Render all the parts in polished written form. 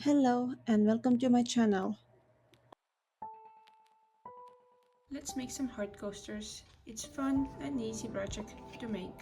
Hello and welcome to my channel. Let's make some heart coasters. It's fun and easy project to make.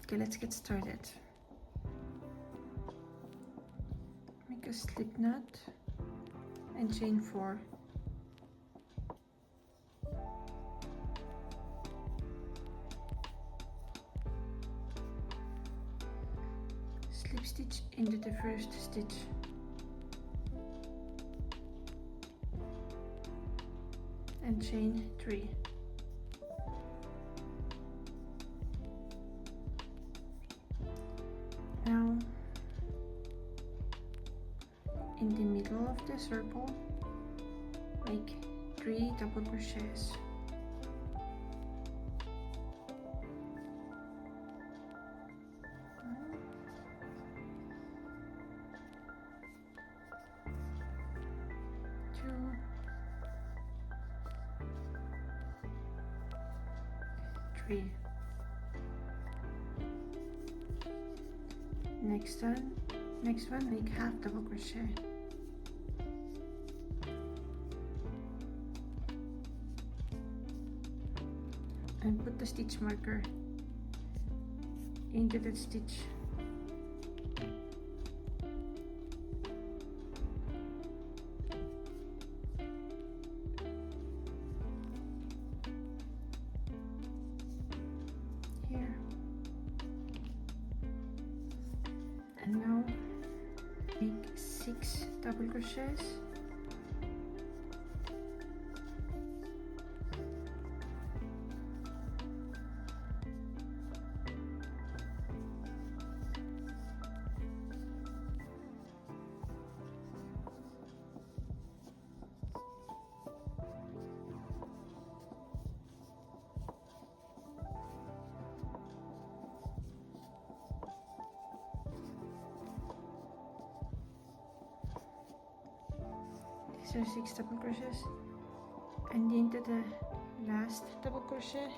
Okay, let's get started. Make a slip knot and chain 4. Slip stitch into the first stitch. And chain 3. Now, in the middle of the circle, make 3 double crochets. Two, 3. Next one, make half double crochet. And put the stitch marker into that stitch. Here. And now make 6 double crochets. These are 6 double crochets, and into the last double crochet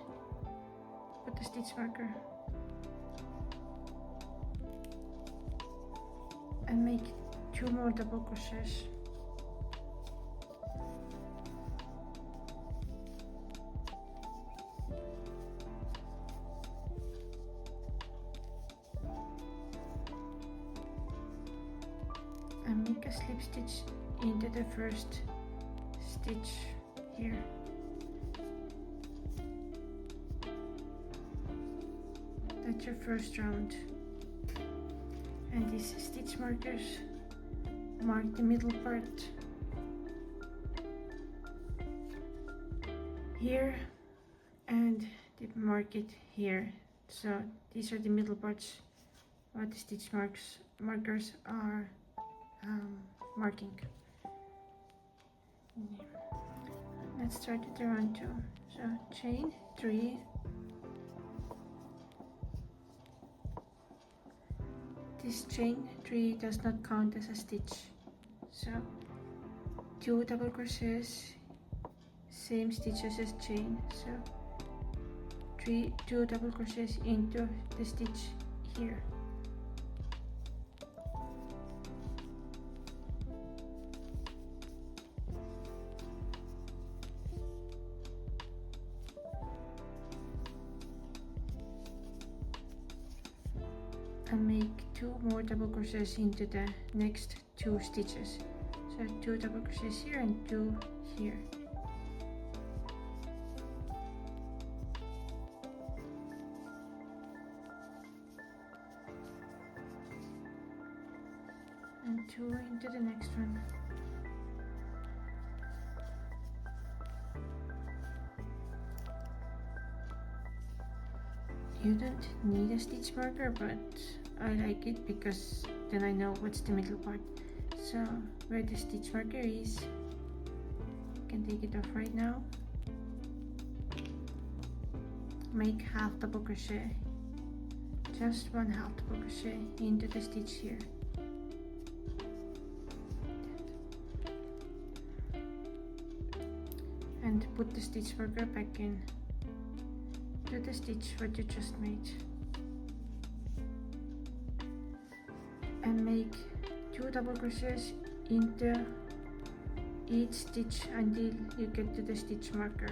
put the stitch marker and make 2 more double crochets. And make a slip stitch into the first stitch here. That's your first round. And these stitch markers mark the middle part here, and they mark it here. So these are the middle parts what the stitch markers are marking. Let's start with the round 2. So chain 3, this chain 3 does not count as a stitch, so 2 double crochets, same stitches as chain, so 2 double crochets into the stitch here. And make 2 more double crochets into the next 2 stitches. So 2 double crochets here and 2 here. And 2 into the next one. You don't need a stitch marker, but I like it because then I know what's the middle part. So where the stitch marker is, you can take it off right now. Make half double crochet, just 1 half double crochet into the stitch here. And put the stitch marker back in to the stitch what you just made. and make 2 double crochets into each stitch until you get to the stitch marker.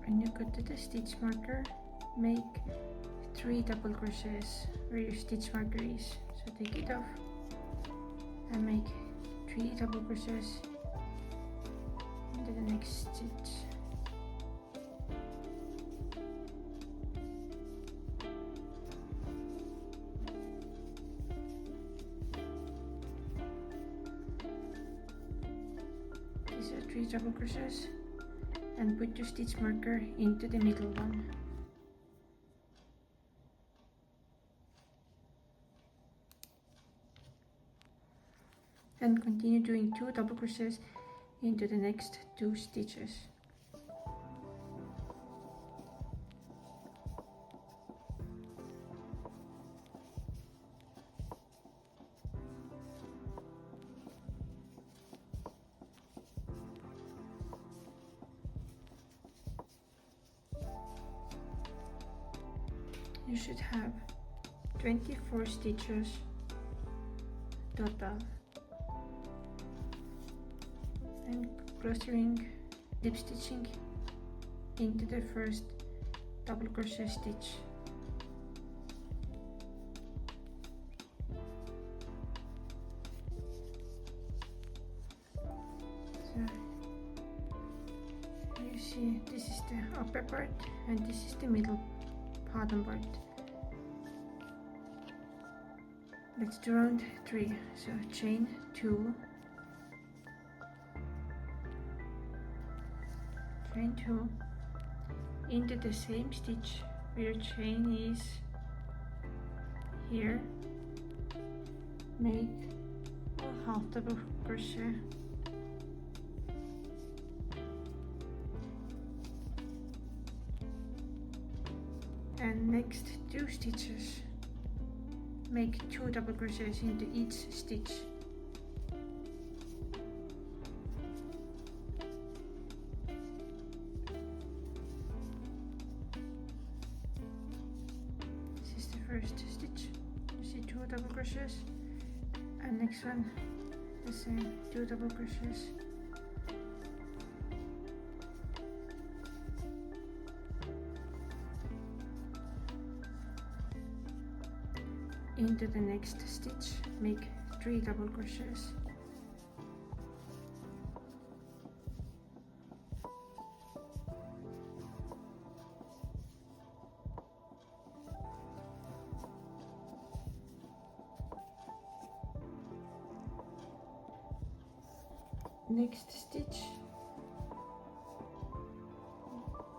When you go to the stitch marker, make 3 double crochets where your stitch marker is. So take it off and make 3 double crochets into the next stitch. These are 3 double crochets, and put your stitch marker into the middle one. And continue doing 2 double crochets into the next 2 stitches. You should have 24 stitches total. And clustering, dip stitching into the first double crochet stitch. So you see, this is the upper part and this is the middle bottom part. Let's do round 3. So chain 2, chain 2 into the same stitch where your chain is here. Make a half double crochet. And next 2 stitches, make 2 double crochets into each stitch. This is the first stitch. You see 2 double crochets, and next one the same, 2 double crochets. Into the next stitch, make 3 double crochets. Next stitch,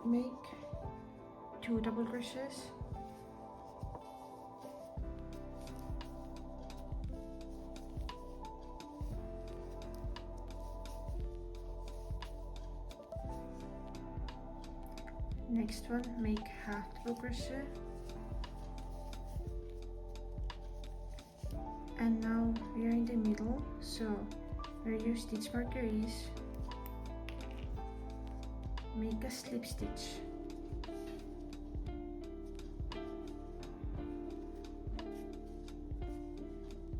make 2 double crochets. Next one, make half double crochet, and now we are in the middle, so where your stitch marker is, make a slip stitch.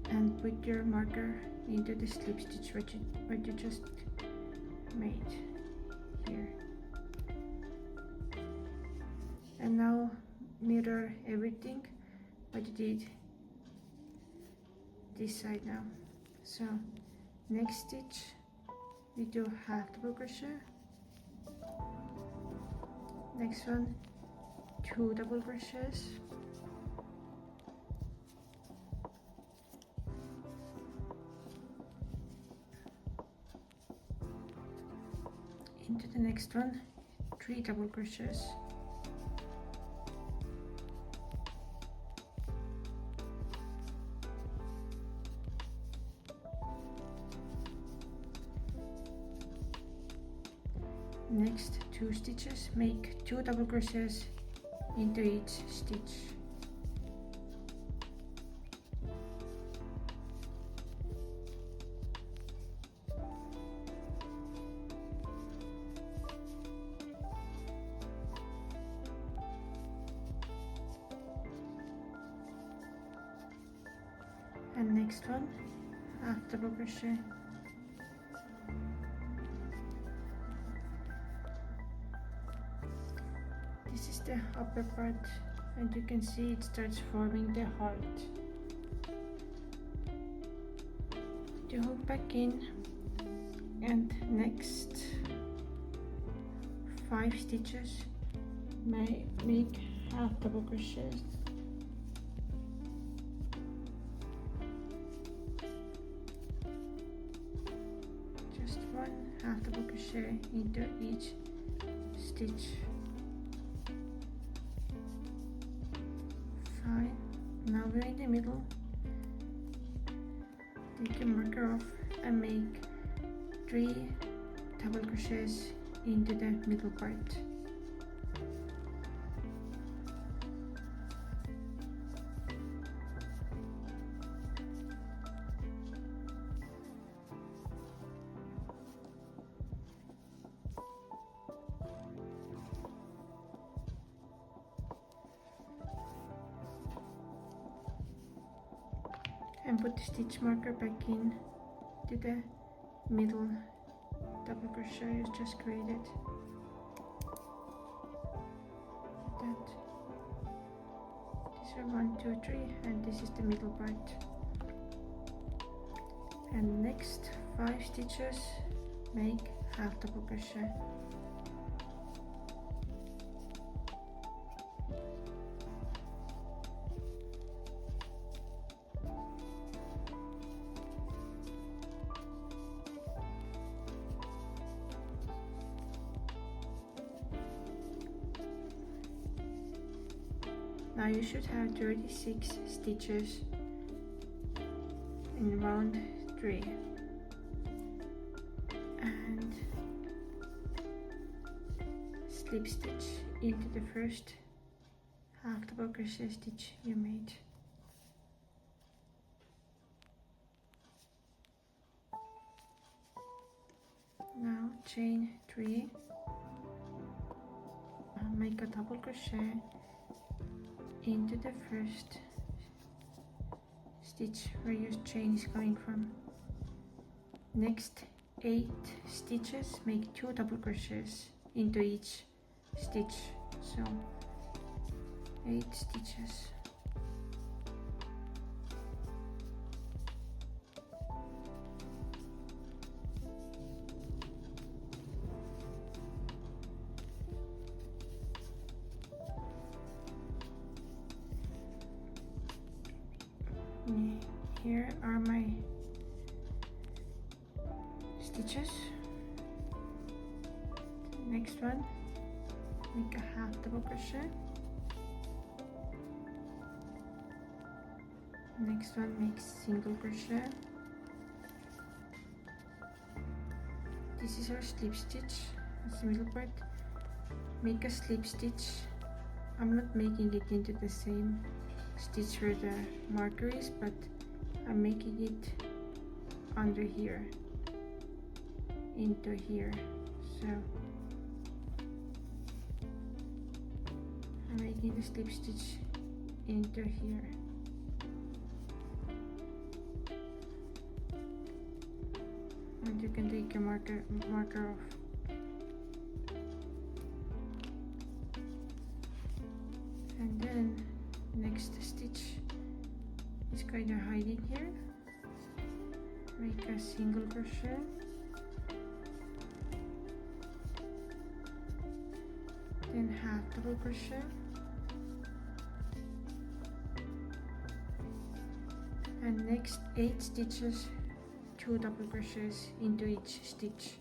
And put your marker into the slip stitch what you just made here. And now mirror everything what you did this side now. So next stitch we do half double crochet, next one 2 double crochets, into the next one 3 double crochets. Next 2 stitches, make 2 double crochets into each stitch. And next one, half double crochet. This is the upper part, and you can see it starts forming the heart. To hook back in, and next 5 stitches, make half double crochets. Just 1 half double crochet into each stitch. Fine. Now we're in the middle. Take your marker off and make 3 double crochets into the middle part. And put the stitch marker back in to the middle double crochet you just created. Like that. These are 1, 2, 3, and this is the middle part. And next 5 stitches, make half double crochet. Now you should have 36 stitches in round 3, and slip stitch into the first half double crochet stitch you made. Now chain 3, make a double crochet into the first stitch where your chain is coming from. Next 8 stitches, make 2 double crochets into each stitch, so 8 stitches. Here are my stitches. Next one, make a half double crochet. Next one, make single crochet. This is our slip stitch, it's the middle part. Make a slip stitch. I'm not making it into the same stitch where the marker is, but I'm making it under here into here, so I'm making the slip stitch into here. And you can take your marker off. And then next stitch is kind of hiding here. Make a single crochet, then half double crochet, and next 8 stitches, 2 double crochets into each stitch.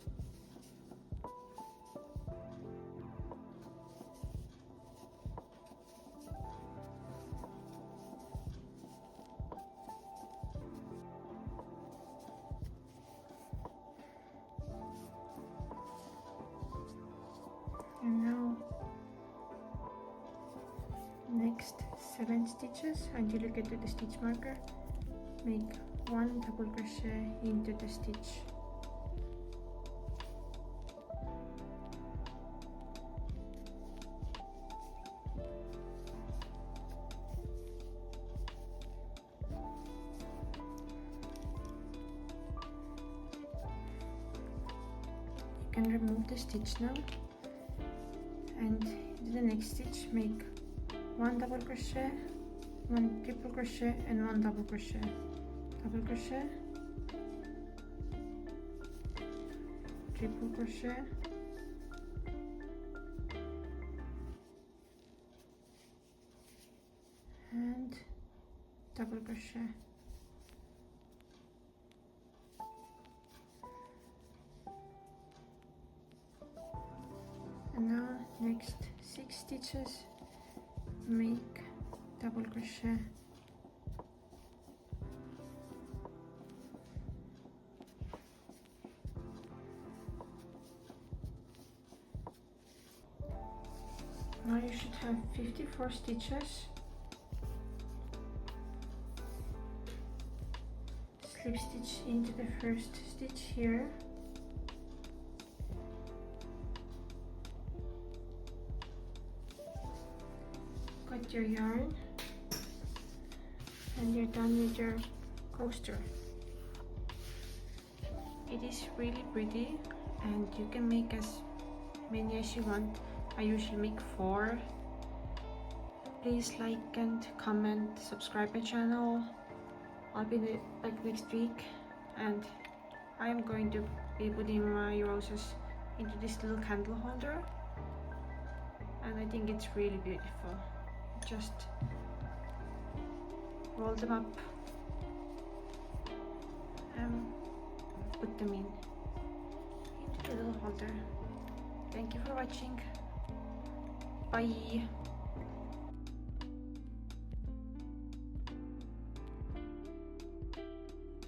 7 stitches until you get to the stitch marker. Make 1 double crochet into the stitch. You can remove the stitch now, and in the next stitch make 1 double crochet, 1 triple crochet and 1 double crochet, double crochet, triple crochet, and double crochet. And now next 6 stitches make double crochet, now you should have 54 stitches. Slip stitch into the first stitch here, cut your yarn, and you're done with your coaster. It is really pretty, and you can make as many as you want. I usually make 4. Please like and comment, subscribe my channel. I'll be back next week, and I am going to be putting my roses into this little candle holder, and I think it's really beautiful. Just roll them up and put them into the little holder. Thank you for watching. Bye.